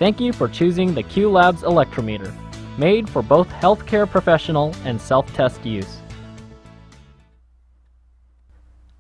Thank you for choosing the qLabs ElectroMeter, made for both healthcare professional and self-test use.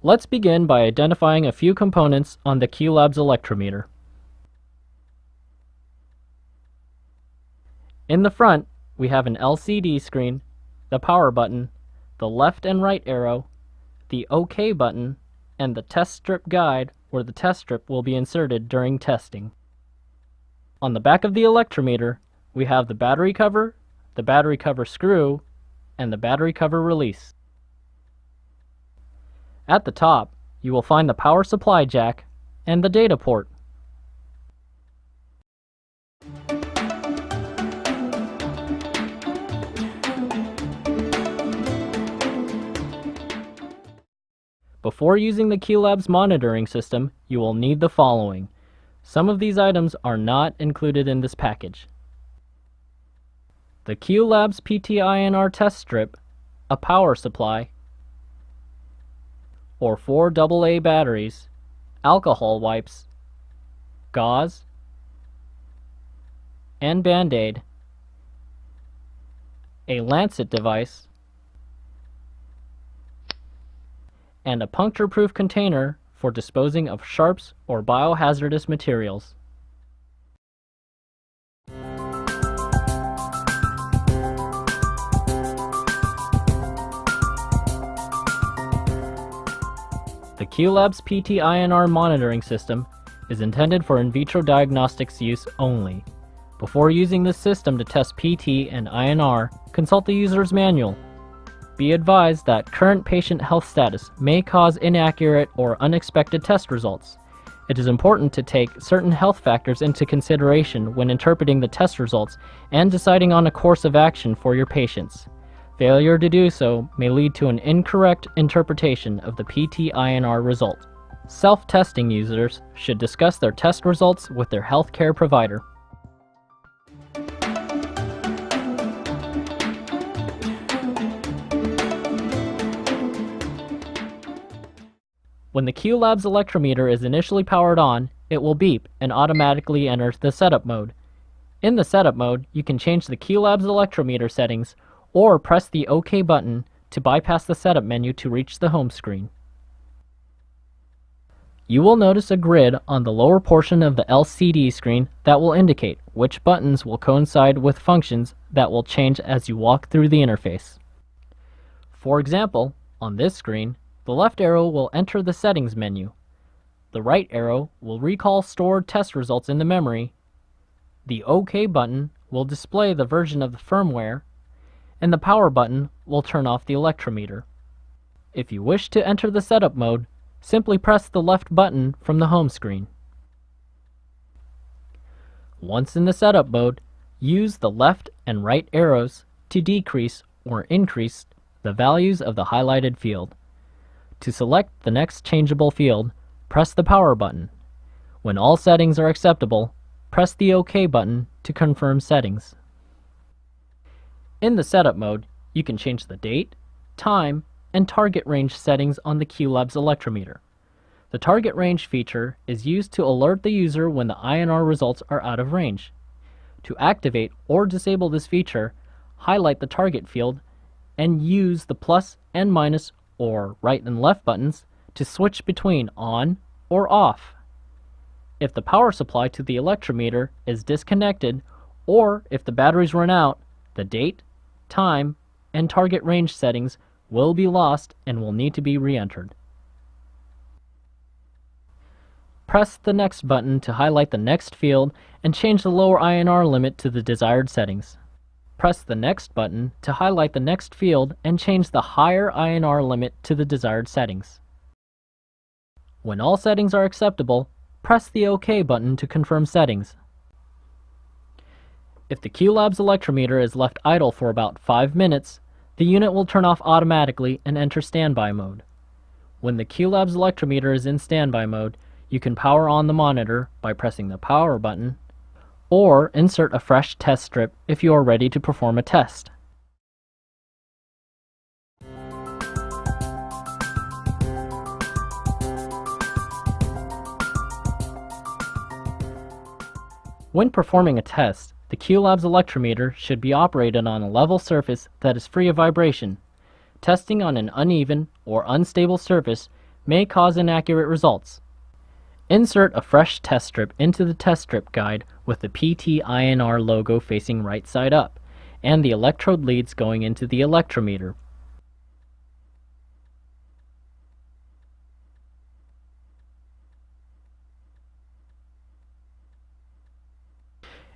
Let's begin by identifying a few components on the qLabs ElectroMeter. In the front, we have an LCD screen, the power button, the left and right arrow, the OK button, and the test strip guide where the test strip will be inserted during testing. On the back of the ElectroMeter, we have the battery cover screw, and the battery cover release. At the top, you will find the power supply jack and the data port. Before using the qLabs monitoring system, you will need the following. Some of these items are not included in this package: the qLabs PT-INR test strip, a power supply, or 4 AA batteries, alcohol wipes, gauze, and Band-Aid, a lancet device, and a puncture-proof container for disposing of sharps or biohazardous materials. The qLabs PT-INR monitoring system is intended for in vitro diagnostics use only. Before using this system to test PT and INR, consult the user's manual. Be advised that current patient health status may cause inaccurate or unexpected test results. It is important to take certain health factors into consideration when interpreting the test results and deciding on a course of action for your patients. Failure to do so may lead to an incorrect interpretation of the PT-INR result. Self-testing users should discuss their test results with their healthcare provider. When the qLabs ElectroMeter is initially powered on, it will beep and automatically enter the setup mode. In the setup mode, you can change the qLabs ElectroMeter settings or press the OK button to bypass the setup menu to reach the home screen. You will notice a grid on the lower portion of the LCD screen that will indicate which buttons will coincide with functions that will change as you walk through the interface. For example, on this screen, the left arrow will enter the settings menu. The right arrow will recall stored test results in the memory. The OK button will display the version of the firmware, and the power button will turn off the ElectroMeter. If you wish to enter the setup mode, simply press the left button from the home screen. Once in the setup mode, use the left and right arrows to decrease or increase the values of the highlighted field. To select the next changeable field, press the power button. When all settings are acceptable, press the OK button to confirm settings. In the setup mode, you can change the date, time, and target range settings on the qLabs ElectroMeter. The target range feature is used to alert the user when the INR results are out of range. To activate or disable this feature, highlight the target field and use the plus and minus or right and left buttons to switch between on or off. If the power supply to the ElectroMeter is disconnected, or if the batteries run out, the date, time, and target range settings will be lost and will need to be re-entered. Press the next button to highlight the next field and change the lower INR limit to the desired settings. Press the next button to highlight the next field and change the higher INR limit to the desired settings. When all settings are acceptable, press the OK button to confirm settings. If the qLabs ElectroMeter is left idle for about 5 minutes, the unit will turn off automatically and enter standby mode. When the qLabs ElectroMeter is in standby mode, you can power on the monitor by pressing the power button, or insert a fresh test strip if you are ready to perform a test. When performing a test, the qLabs electrometer should be operated on a level surface that is free of vibration. Testing on an uneven or unstable surface may cause inaccurate results. Insert a fresh test strip into the test strip guide with the PT-INR logo facing right side up and the electrode leads going into the electrometer.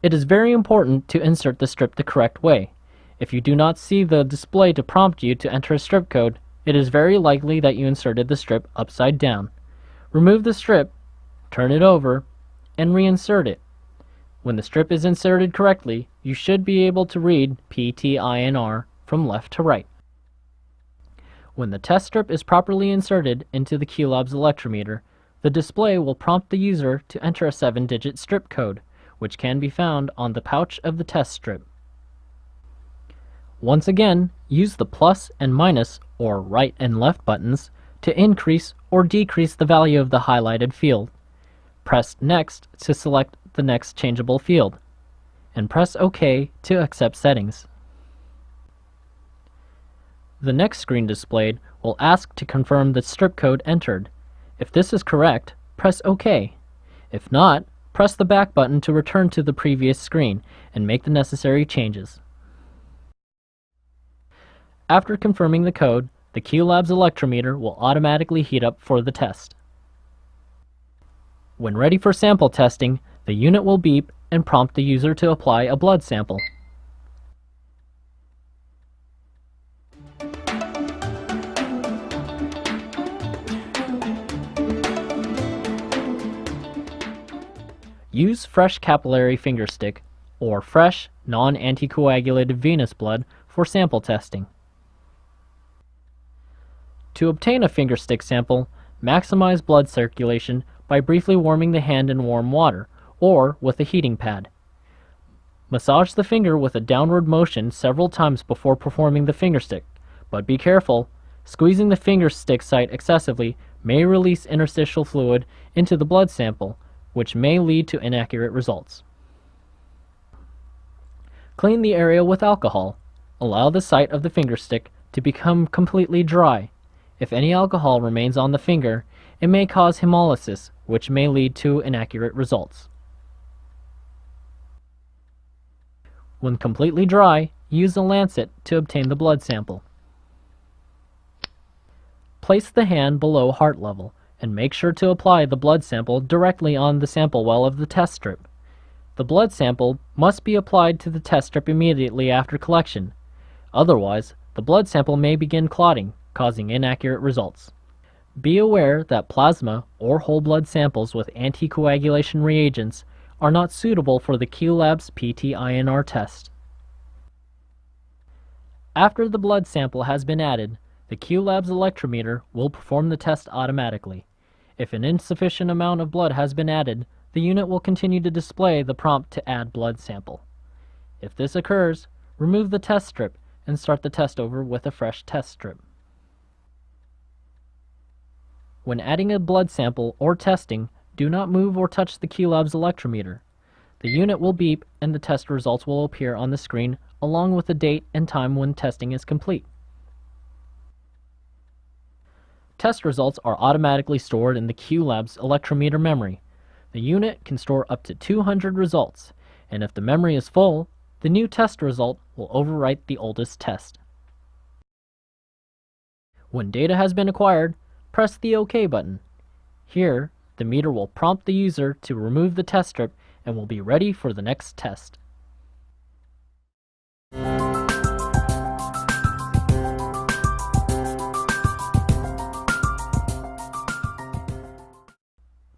It is very important to insert the strip the correct way. If you do not see the display to prompt you to enter a strip code, it is very likely that you inserted the strip upside down. Remove the strip, turn it over, and reinsert it. When the strip is inserted correctly, you should be able to read PT-INR from left to right. When the test strip is properly inserted into the qLabs electrometer, the display will prompt the user to enter a 7-digit strip code, which can be found on the pouch of the test strip. Once again, use the plus and minus or right and left buttons to increase or decrease the value of the highlighted field. Press Next to select the next changeable field, and press OK to accept settings. The next screen displayed will ask to confirm the strip code entered. If this is correct, press OK. If not, press the back button to return to the previous screen and make the necessary changes. After confirming the code, the qLabs electrometer will automatically heat up for the test. When ready for sample testing, the unit will beep and prompt the user to apply a blood sample. Use fresh capillary fingerstick or fresh, non-anticoagulated venous blood for sample testing. To obtain a fingerstick sample, maximize blood circulation by briefly warming the hand in warm water or with a heating pad. Massage the finger with a downward motion several times before performing the fingerstick, but be careful. Squeezing the fingerstick site excessively may release interstitial fluid into the blood sample, which may lead to inaccurate results. Clean the area with alcohol. Allow the site of the fingerstick to become completely dry. If any alcohol remains on the finger, it may cause hemolysis, which may lead to inaccurate results. When completely dry, use a lancet to obtain the blood sample. Place the hand below heart level and make sure to apply the blood sample directly on the sample well of the test strip. The blood sample must be applied to the test strip immediately after collection. Otherwise, the blood sample may begin clotting, causing inaccurate results. Be aware that plasma or whole blood samples with anticoagulation reagents are not suitable for the qLabs PT-INR test. After the blood sample has been added, the qLabs electrometer will perform the test automatically. If an insufficient amount of blood has been added, the unit will continue to display the prompt to add blood sample. If this occurs, remove the test strip and start the test over with a fresh test strip. When adding a blood sample or testing, do not move or touch the qLabs electrometer. The unit will beep and the test results will appear on the screen along with the date and time when testing is complete. Test results are automatically stored in the qLabs electrometer memory. The unit can store up to 200 results, and if the memory is full, the new test result will overwrite the oldest test. When data has been acquired, press the OK button. Here, the meter will prompt the user to remove the test strip and will be ready for the next test.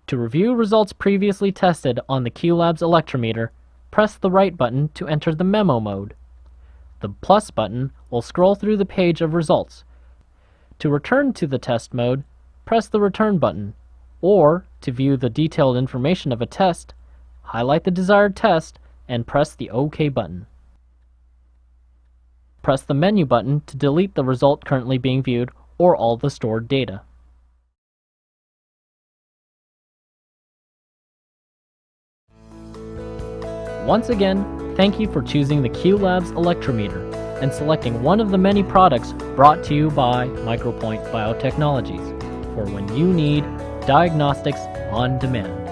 To review results previously tested on the qLabs electrometer, press the right button to enter the memo mode. The plus button will scroll through the page of results. To return to the test mode, press the return button, or to view the detailed information of a test, highlight the desired test and press the OK button. Press the menu button to delete the result currently being viewed or all the stored data. Once again, thank you for choosing the qLabs ElectroMeter and selecting one of the many products brought to you by Micropoint Biotechnologies for when you need diagnostics on demand.